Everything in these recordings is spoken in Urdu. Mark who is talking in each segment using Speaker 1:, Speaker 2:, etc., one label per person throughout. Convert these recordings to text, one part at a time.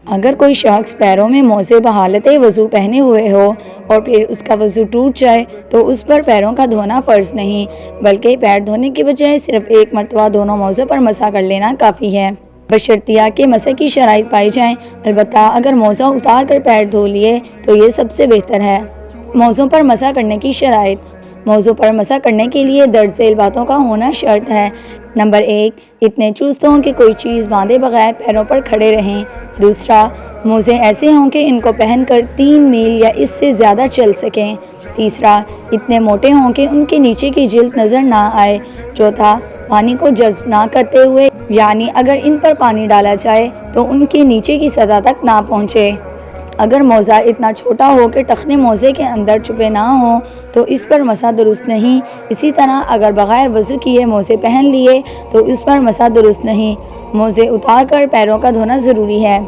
Speaker 1: اگر کوئی شخص پیروں میں موزے بحالت وضو پہنے ہوئے ہو اور پھر اس کا وضو ٹوٹ جائے تو اس پر پیروں کا دھونا فرض نہیں، بلکہ پیر دھونے کے بجائے صرف ایک مرتبہ دونوں موزوں پر مسح کر لینا کافی ہے، بشرطیہ کہ مسح کی شرائط پائی جائیں۔ البتہ اگر موزہ اتار کر پیر دھو لیے تو یہ سب سے بہتر ہے۔ موزوں پر مسح کرنے کی شرائط۔ موزوں پر مسح کرنے کے لیے درج ذیل باتوں کا ہونا شرط ہے۔ نمبر 1، اتنے چست ہوں کہ کوئی چیز باندھے بغیر پیروں پر کھڑے رہیں۔ دوسرا، موزے ایسے ہوں کہ ان کو پہن کر 3 میل یا اس سے زیادہ چل سکیں۔ تیسرا، اتنے موٹے ہوں کہ ان کے نیچے کی جلد نظر نہ آئے۔ چوتھا، پانی کو جذب نہ کرتے ہوئے، یعنی اگر ان پر پانی ڈالا جائے تو ان کے نیچے کی سطح تک نہ پہنچے۔ اگر موزہ اتنا چھوٹا ہو کہ ٹخنے موزے کے اندر چھپے نہ ہوں تو اس پر مسح درست نہیں۔ اسی طرح اگر بغیر وضو کیے موزے پہن لیے تو اس پر مسح درست نہیں۔ موزے اتار کر پیروں کا دھونا ضروری ہے۔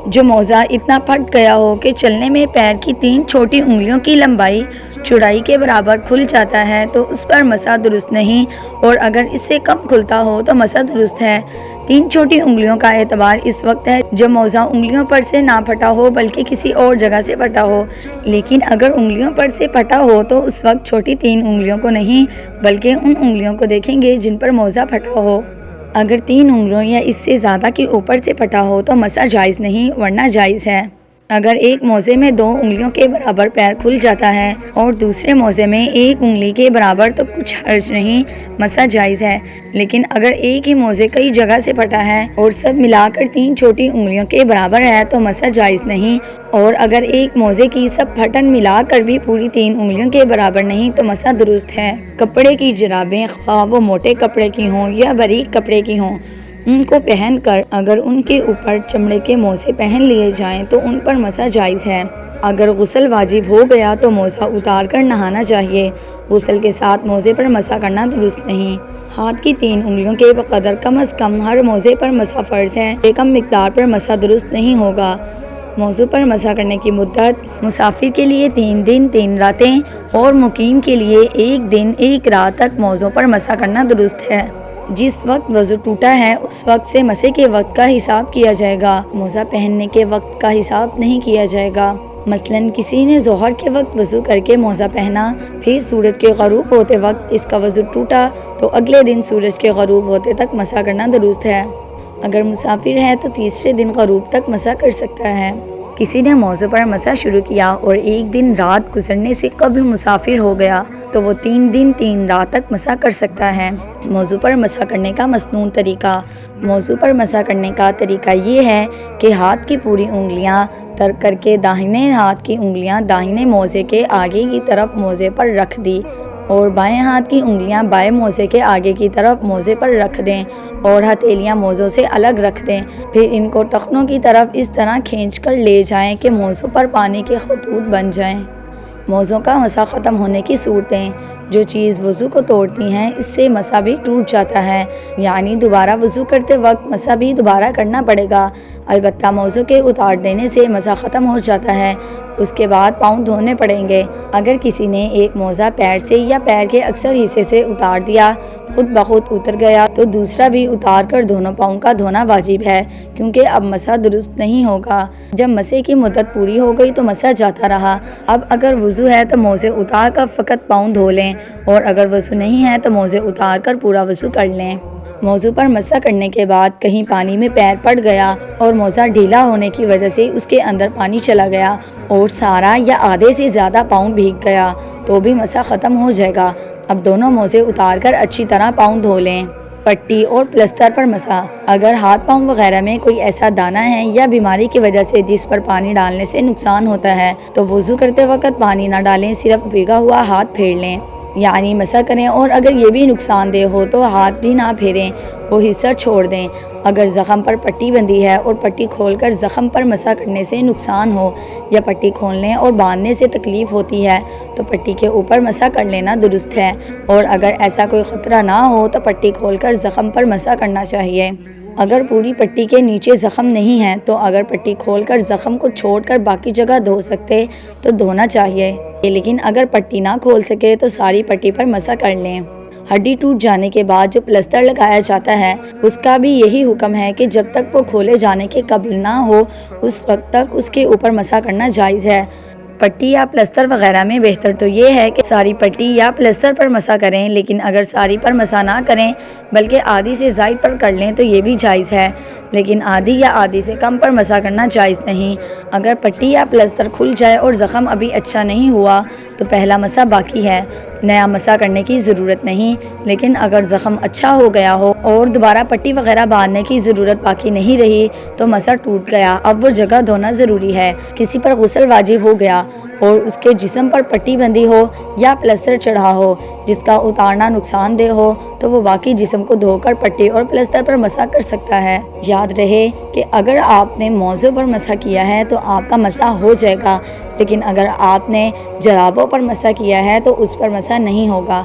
Speaker 1: جو موزہ اتنا پھٹ گیا ہو کہ چلنے میں پیر کی 3 چھوٹی انگلیوں کی لمبائی چوڑائی کے برابر کھل جاتا ہے تو اس پر مسح درست نہیں، اور اگر اس سے کم کھلتا ہو تو مسح درست ہے۔ 3 چھوٹی انگلیوں کا اعتبار اس وقت ہے جب موزہ انگلیوں پر سے نہ پھٹا ہو بلکہ کسی اور جگہ سے پھٹا ہو، لیکن اگر انگلیوں پر سے پھٹا ہو تو اس وقت چھوٹی 3 انگلیوں کو نہیں بلکہ ان انگلیوں کو دیکھیں گے جن پر موزہ پھٹا ہو۔ اگر 3 انگلیوں یا اس سے زیادہ کے اوپر سے پھٹا ہو تو مسح جائز نہیں، ورنہ جائز ہے۔ اگر ایک موزے میں 2 انگلیوں کے برابر پیر کھل جاتا ہے اور دوسرے موزے میں 1 انگلی کے برابر تو کچھ حرج نہیں، مسح جائز ہے، لیکن اگر ایک ہی موزے کئی جگہ سے پھٹا ہے اور سب ملا کر 3 چھوٹی انگلیوں کے برابر ہے تو مسح جائز نہیں، اور اگر ایک موزے کی سب پھٹن ملا کر بھی پوری 3 انگلیوں کے برابر نہیں تو مسح درست ہے۔ کپڑے کی جرابیں، خواہ وہ موٹے کپڑے کی ہوں یا باریک کپڑے کی ہوں، ان کو پہن کر اگر ان کے اوپر چمڑے کے موزے پہن لیے جائیں تو ان پر مسح جائز ہے۔ اگر غسل واجب ہو گیا تو موزہ اتار کر نہانا چاہیے۔ غسل کے ساتھ موزے پر مسح کرنا درست نہیں۔ ہاتھ کی 3 انگلیوں کے بقدر کم از کم ہر موزے پر مسح فرض ہے، کم مقدار پر مسح درست نہیں ہوگا۔ موضوع پر مسح کرنے کی مدت: مسافر کے لیے 3 دن 3 راتیں اور مقیم کے لیے 1 دن 1 رات تک موزوں پر مسح کرنا درست ہے۔ جس وقت وضو ٹوٹا ہے اس وقت سے مسح کے وقت کا حساب کیا جائے گا، موزہ پہننے کے وقت کا حساب نہیں کیا جائے گا۔ مثلاً کسی نے ظہر کے وقت وضو کر کے موزہ پہنا، پھر سورج کے غروب ہوتے وقت اس کا وضو ٹوٹا تو اگلے دن سورج کے غروب ہوتے تک مسح کرنا درست ہے۔ اگر مسافر ہے تو تیسرے دن غروب تک مسح کر سکتا ہے۔ کسی نے موزوں پر مسح شروع کیا اور 1 دن رات گزرنے سے قبل مسافر ہو گیا تو وہ 3 دن 3 رات تک مسح کر سکتا ہے۔ موضوع پر مسح کرنے کا مسنون طریقہ: موضوع پر مسح کرنے کا طریقہ یہ ہے کہ ہاتھ کی پوری انگلیاں ترک کر کے داہنے ہاتھ کی انگلیاں داہنے موزے کے آگے کی طرف موزے پر رکھ دی اور بائیں ہاتھ کی انگلیاں بائیں موزے کے آگے کی طرف موزے پر رکھ دیں اور ہتھیلیاں موزوں سے الگ رکھ دیں۔ پھر ان کو ٹخنوں کی طرف اس طرح کھینچ کر لے جائیں کہ موزوں پر پانی کے خطوط بن جائیں۔ موزوں کا مسح ختم ہونے کی صورتیں: جو چیز وضو کو توڑتی ہیں اس سے مسح بھی ٹوٹ جاتا ہے، یعنی دوبارہ وضو کرتے وقت مسح بھی دوبارہ کرنا پڑے گا۔ البتہ موزوں کے اتار دینے سے مسح ختم ہو جاتا ہے، اس کے بعد پاؤں دھونے پڑیں گے۔ اگر کسی نے ایک موزہ پیر سے یا پیر کے اکثر حصے سے اتار دیا، خود بخود اتر گیا تو دوسرا بھی اتار کر دونوں پاؤں کا دھونا واجب ہے، کیونکہ اب مسح درست نہیں ہوگا۔ جب مسح کی مدت پوری ہو گئی تو مسح جاتا رہا۔ اب اگر وضو ہے تو موزے اتار کر فقط پاؤں دھو لیں، اور اگر وضو نہیں ہے تو موزے اتار کر پورا وضو کر لیں۔ موضوع پر مسح کرنے کے بعد کہیں پانی میں پیر پڑ گیا اور موزہ ڈھیلا ہونے کی وجہ سے اس کے اندر پانی چلا گیا اور سارا یا آدھے سے زیادہ پاؤں بھیگ گیا تو بھی مسح ختم ہو جائے گا۔ اب دونوں موزے اتار کر اچھی طرح پاؤں دھو لیں۔ پٹی اور پلسٹر پر مسح: اگر ہاتھ پاؤں وغیرہ میں کوئی ایسا دانہ ہے یا بیماری کی وجہ سے جس پر پانی ڈالنے سے نقصان ہوتا ہے تو وضو کرتے وقت پانی نہ ڈالیں، صرف بھیگا ہوا ہاتھ پھیر لیں، یعنی مسح کریں، اور اگر یہ بھی نقصان دہ ہو تو ہاتھ بھی نہ پھیریں، وہ حصہ چھوڑ دیں۔ اگر زخم پر پٹی بندھی ہے اور پٹی کھول کر زخم پر مسح کرنے سے نقصان ہو یا پٹی کھولنے اور باندھنے سے تکلیف ہوتی ہے تو پٹی کے اوپر مسح کر لینا درست ہے، اور اگر ایسا کوئی خطرہ نہ ہو تو پٹی کھول کر زخم پر مسح کرنا چاہیے۔ اگر پوری پٹی کے نیچے زخم نہیں ہے تو اگر پٹی کھول کر زخم کو چھوڑ کر باقی جگہ دھو سکتے تو دھونا چاہیے، لیکن اگر پٹی نہ کھول سکے تو ساری پٹی پر مسح کر لیں۔ ہڈی ٹوٹ جانے کے بعد جو پلستر لگایا جاتا ہے اس کا بھی یہی حکم ہے کہ جب تک وہ کھولے جانے کے قابل نہ ہو اس وقت تک اس کے اوپر مسح کرنا جائز ہے۔ پٹی یا پلستر وغیرہ میں بہتر تو یہ ہے کہ ساری پٹی یا پلستر پر مسح کریں، لیکن اگر ساری پر مسح نہ کریں بلکہ آدھی سے زائد پر کر لیں تو یہ بھی جائز ہے، لیکن آدھی یا آدھی سے کم پر مسح کرنا جائز نہیں۔ اگر پٹی یا پلستر کھل جائے اور زخم ابھی اچھا نہیں ہوا تو پہلا مسح باقی ہے، نیا مسح کرنے کی ضرورت نہیں۔ لیکن اگر زخم اچھا ہو گیا ہو اور دوبارہ پٹی وغیرہ باندھنے کی ضرورت باقی نہیں رہی تو مسح ٹوٹ گیا، اب وہ جگہ دھونا ضروری ہے۔ کسی پر غسل واجب ہو گیا اور اس کے جسم پر پٹی بندھی ہو یا پلستر چڑھا ہو جس کا اتارنا نقصان دہ ہو تو وہ باقی جسم کو دھو کر پٹی اور پلستر پر مسح کر سکتا ہے۔ یاد رہے کہ اگر آپ نے موضوع پر مسح کیا ہے تو آپ کا مسح ہو جائے گا، لیکن اگر آپ نے جرابوں پر مسح کیا ہے تو اس پر مسح نہیں ہوگا۔